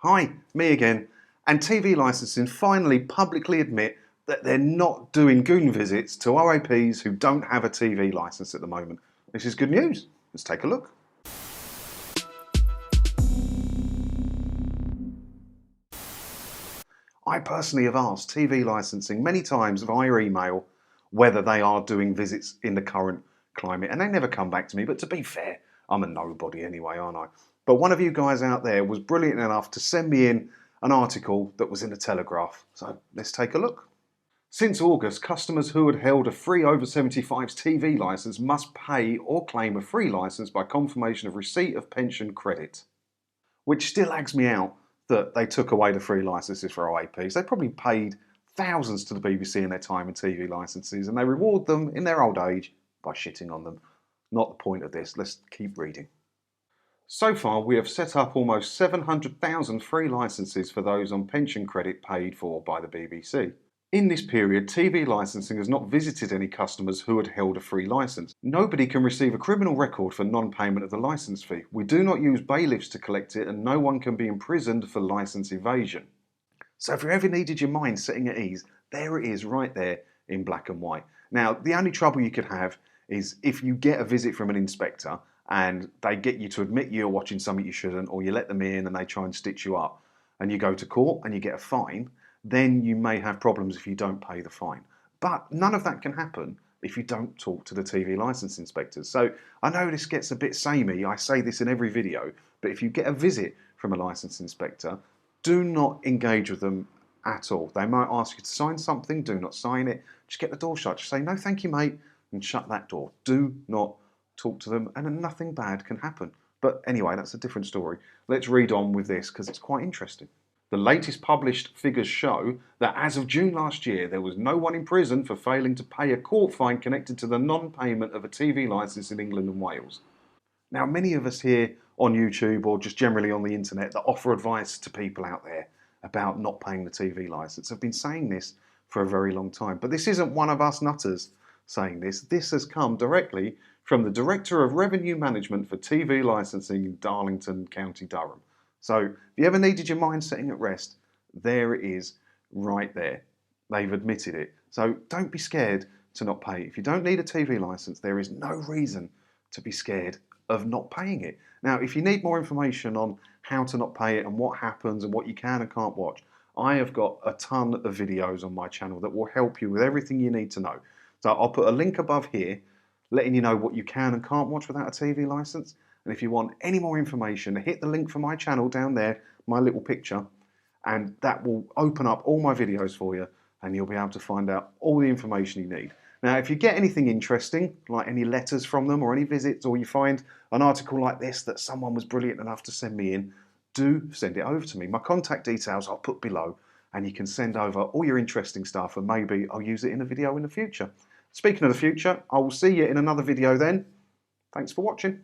Hi, me again. And TV licensing finally publicly admit that they're not doing goon visits to OAPs who don't have a TV license at the moment. This is good news. Let's take a look. I personally have asked TV licensing many times via email whether they are doing visits in the current climate, and they never come back to me. But to be fair, I'm a nobody anyway, aren't I? But one of you guys out there was brilliant enough to send me in an article that was in the Telegraph. So let's take a look. Since August, customers who had held a free over 75s TV licence must pay or claim a free licence by confirmation of receipt of pension credit. Which still lags me out that they took away the free licences for OAPs. They probably paid thousands to the BBC in their time and TV licences, and they reward them in their old age by shitting on them. Not the point of this. Let's keep reading. So far, we have set up almost 700,000 free licences for those on pension credit paid for by the BBC. In this period, TV licensing has not visited any customers who had held a free licence. Nobody can receive a criminal record for non-payment of the licence fee. We do not use bailiffs to collect it, and no one can be imprisoned for licence evasion. So if you ever needed your mind setting at ease, there it is right there in black and white. Now, the only trouble you could have is if you get a visit from an inspector and they get you to admit you're watching something you shouldn't, or you let them in and they try and stitch you up, and you go to court and you get a fine, then you may have problems if you don't pay the fine. But none of that can happen if you don't talk to the TV licence inspectors. So I know this gets a bit samey, I say this in every video, but if you get a visit from a licence inspector, do not engage with them at all. They might ask you to sign something, do not sign it. Just get the door shut, just say, no thank you mate, and shut that door. Do not talk to them, and nothing bad can happen. But anyway, that's a different story. Let's read on with this because it's quite interesting. The latest published figures show that as of June last year, there was no one in prison for failing to pay a court fine connected to the non-payment of a TV licence in England and Wales. Now, many of us here on YouTube or just generally on the internet that offer advice to people out there about not paying the TV licence have been saying this for a very long time. But this isn't one of us nutters saying this. This has come directly from the Director of Revenue Management for TV Licensing in Darlington, County Durham. So if you ever needed your mind setting at rest, there it is right there. They've admitted it. So don't be scared to not pay. If you don't need a TV licence, there is no reason to be scared of not paying it. Now, if you need more information on how to not pay it and what happens and what you can and can't watch, I have got a ton of videos on my channel that will help you with everything you need to know. So I'll put a link above here letting you know what you can and can't watch without a TV licence. And if you want any more information, hit the link for my channel down there, my little picture, and that will open up all my videos for you and you'll be able to find out all the information you need. Now, if you get anything interesting, like any letters from them or any visits, or you find an article like this that someone was brilliant enough to send me in, do send it over to me. My contact details I'll put below and you can send over all your interesting stuff and maybe I'll use it in a video in the future. Speaking of the future, I will see you in another video then. Thanks for watching.